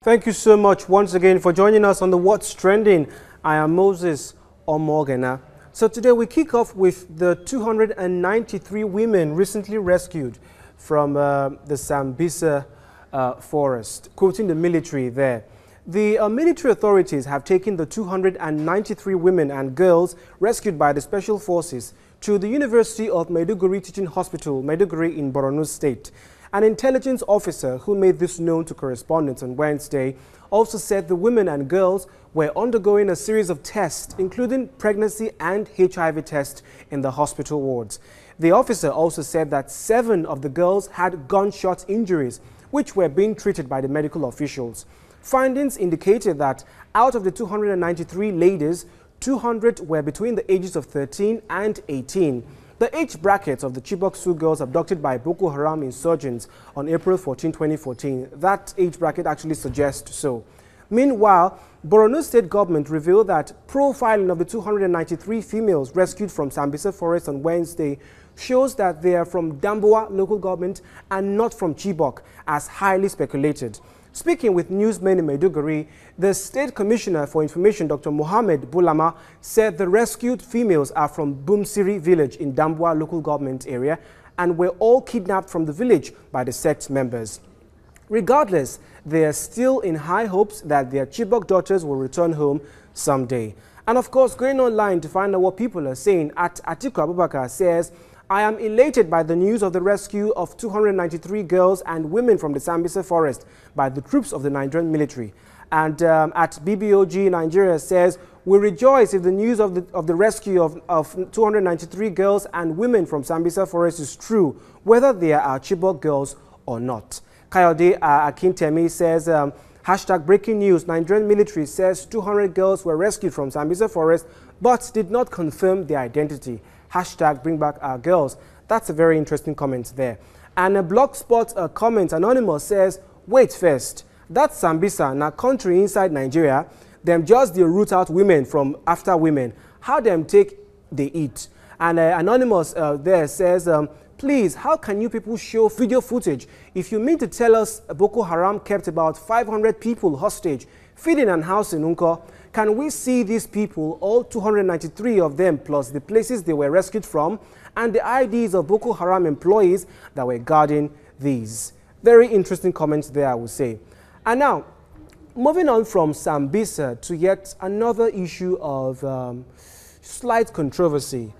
Thank you so much once again for joining us on the What's Trending. I am Moses Omoghena. So today we kick off with the 293 women recently rescued from the Sambisa forest, quoting the military there. The military authorities have taken the 293 women and girls rescued by the Special Forces to the University of Maiduguri Teaching Hospital, Maiduguri in Borno State. An intelligence officer who made this known to correspondents on Wednesday also said the women and girls were undergoing a series of tests, including pregnancy and HIV tests in the hospital wards. The officer also said that 7 of the girls had gunshot injuries, which were being treated by the medical officials. Findings indicated that out of the 293 ladies, 200 were between the ages of 13 and 18. The age brackets of the Chibok Sioux girls abducted by Boko Haram insurgents on April 14, 2014, that age bracket actually suggests so. Meanwhile, Borno State government revealed that profiling of the 293 females rescued from Sambisa forest on Wednesday shows that they are from Damboa local government and not from Chibok, as highly speculated. Speaking with newsmen in Maiduguri, the State Commissioner for Information, Dr. Mohammed Bulama, said the rescued females are from Bumsiri village in Damboa local government area and were all kidnapped from the village by the sect members. Regardless, they are still in high hopes that their Chibok daughters will return home someday. And of course, going online to find out what people are saying, at Atiku Abubakar says, I am elated by the news of the rescue of 293 girls and women from the Sambisa forest by the troops of the Nigerian military. And at BBOG Nigeria says, we rejoice if the news of the rescue of 293 girls and women from Sambisa forest is true, whether they are our Chibok girls or not. Kayode Akintemi says, hashtag breaking news, Nigerian military says 200 girls were rescued from Sambisa forest but did not confirm their identity. Hashtag bring back our girls. That's a very interesting comment there. And a Blogspot comment, Anonymous, says, wait first, that's Sambisa, na country inside Nigeria, them just they root out women from after women. How them take they eat? And Anonymous there says, please, how can you people show video footage if you mean to tell us Boko Haram kept about 500 people hostage, feeding and housing Unko? Can we see these people, all 293 of them, plus the places they were rescued from, and the IDs of Boko Haram employees that were guarding these? Very interesting comments there, I would say. And now, moving on from Sambisa to yet another issue of slight controversy.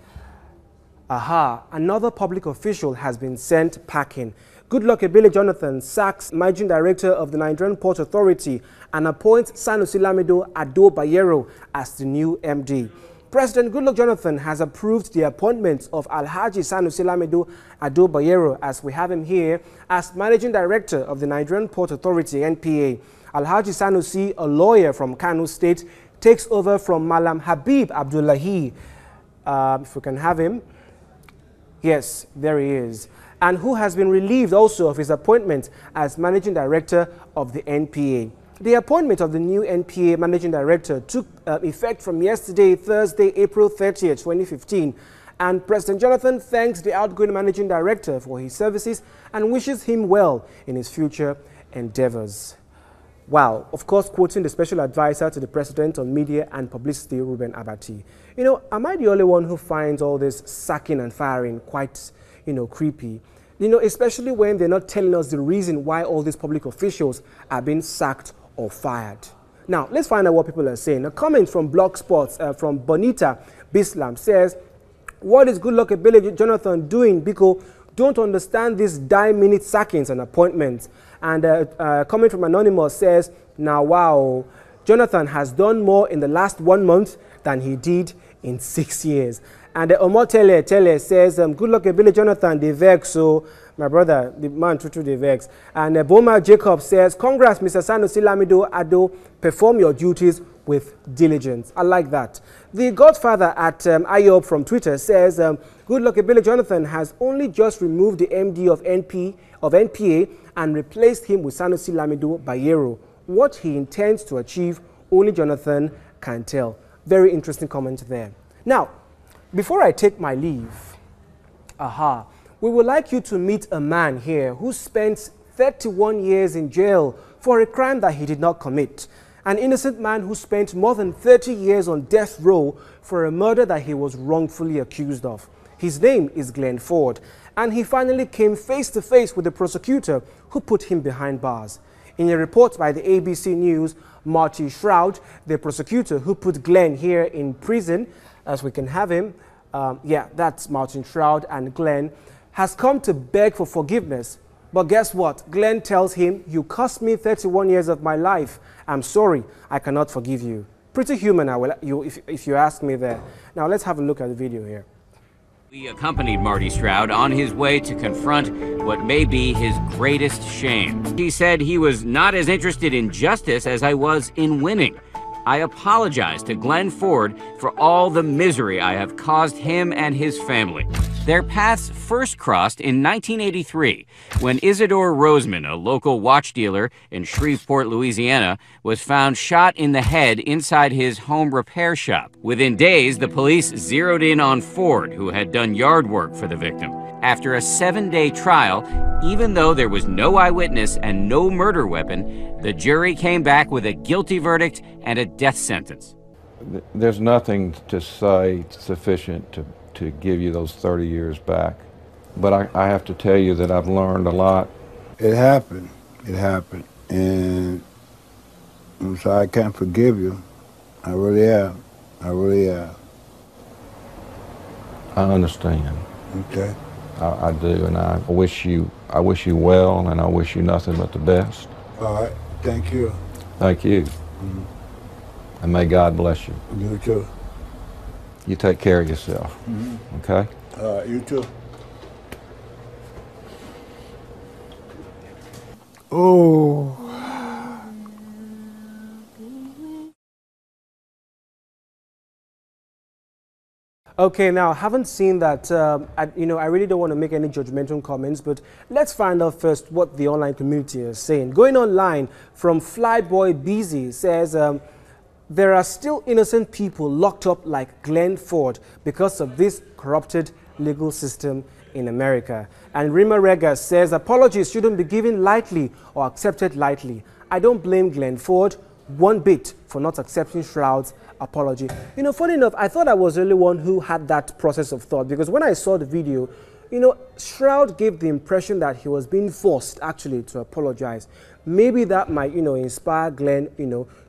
Another public official has been sent packing. Goodluck Ebele Jonathan sacks Managing Director of the Nigerian Port Authority and appoints Sanusi Lamido Ado Bayero as the new MD. President Goodluck Jonathan has approved the appointment of Alhaji Sanusi Lamido Ado Bayero, as we have him here, as Managing Director of the Nigerian Port Authority, NPA. Alhaji Sanusi, a lawyer from Kano State, takes over from Malam Habib Abdullahi. If we can have him. Yes, there he is. And who has been relieved also of his appointment as Managing Director of the NPA. The appointment of the new NPA Managing Director took effect from yesterday, Thursday, April 30th, 2015. And President Jonathan thanks the outgoing Managing Director for his services and wishes him well in his future endeavors. Wow, of course, quoting the Special Advisor to the President on Media and Publicity, Ruben Abati. You know, am I the only one who finds all this sacking and firing quite, creepy? You know, especially when they're not telling us the reason why all these public officials are being sacked or fired. Now, let's find out what people are saying. A comment from Blogspot from Bonita Bislam says, what is Goodluck Ebele Jonathan doing? Because don't understand these die-minute sackings and appointments. And a comment from Anonymous says, now wow, Jonathan has done more in the last 1 month than he did in 6 years. And Omotele says, Goodluck Ebele Jonathan, they vex, so my brother, the man true they vex. And Boma Jacob says, congrats, Mr. Sanusi Lamido Ado, perform your duties with diligence. I like that. The Godfather at IOB from Twitter says, Goodluck Ebele Jonathan has only just removed the MD of NPA and replaced him with Sanusi Lamido Bayero. What he intends to achieve, only Jonathan can tell. Very interesting comment there. Now, before I take my leave, we would like you to meet a man here who spent 31 years in jail for a crime that he did not commit. An innocent man who spent more than 30 years on death row for a murder that he was wrongfully accused of. His name is Glen Ford, and he finally came face to face with the prosecutor who put him behind bars. In a report by the ABC News, Marty Shroud, the prosecutor who put Glen here in prison, as we can have him, that's Martin Shroud, and Glen has come to beg for forgiveness. But guess what? Glen tells him, "You cost me 31 years of my life. I'm sorry, I cannot forgive you." Pretty human, if you ask me there. Now let's have a look at the video here. We accompanied Marty Shroud on his way to confront what may be his greatest shame. He said he was not as interested in justice as I was in winning. I apologize to Glen Ford for all the misery I have caused him and his family. Their paths first crossed in 1983 when Isidore Roseman, a local watch dealer in Shreveport, Louisiana, was found shot in the head inside his home repair shop. Within days, the police zeroed in on Ford, who had done yard work for the victim. After a 7-day trial, even though there was no eyewitness and no murder weapon, the jury came back with a guilty verdict and a death sentence. There's nothing to say sufficient to give you those 30 years back. But I have to tell you that I've learned a lot. It happened. And I'm sorry I can't forgive you. I really am. I understand. Okay. I do, and I wish you well, and I wish you nothing but the best. All right. Thank you. Thank you. And may God bless you. You too. You take care of yourself. Okay? All right, you too. Oh. Okay, now, I haven't seen that. I really don't want to make any judgmental comments, but let's find out first what the online community is saying. Going online from Flyboy Busy says, there are still innocent people locked up like Glen Ford because of this corrupted legal system in America. And Rima Rega says, apologies shouldn't be given lightly or accepted lightly. I don't blame Glen Ford one bit for not accepting Shroud's apology. You know, funny enough, I thought I was the only one who had that process of thought, because when I saw the video, you know, Shroud gave the impression that he was being forced actually to apologize. Maybe that might, inspire Glen,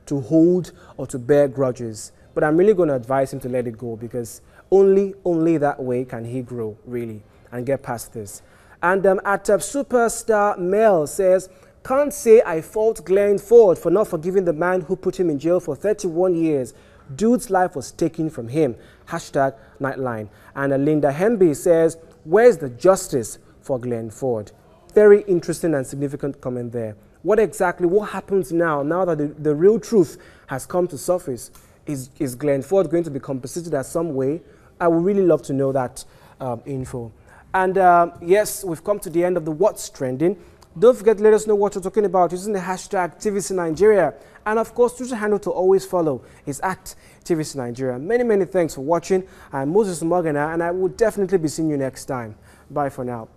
to hold or to bear grudges. But I'm really going to advise him to let it go, because only that way can he grow, really, and get past this. And Superstar Mel says, can't say I fault Glen Ford for not forgiving the man who put him in jail for 31 years. Dude's life was taken from him. Hashtag Nightline. And Linda Hemby says, where's the justice for Glen Ford? Very interesting and significant comment there. What happens now that the real truth has come to surface? Is Glen Ford going to be compensated in some way? I would really love to know that info. And yes, we've come to the end of the What's Trending. Don't forget to let us know what you're talking about using the hashtag TVC Nigeria. And of course, Twitter handle to always follow is at TVC Nigeria. Many thanks for watching. I'm Moses Omoghena, and I will definitely be seeing you next time. Bye for now.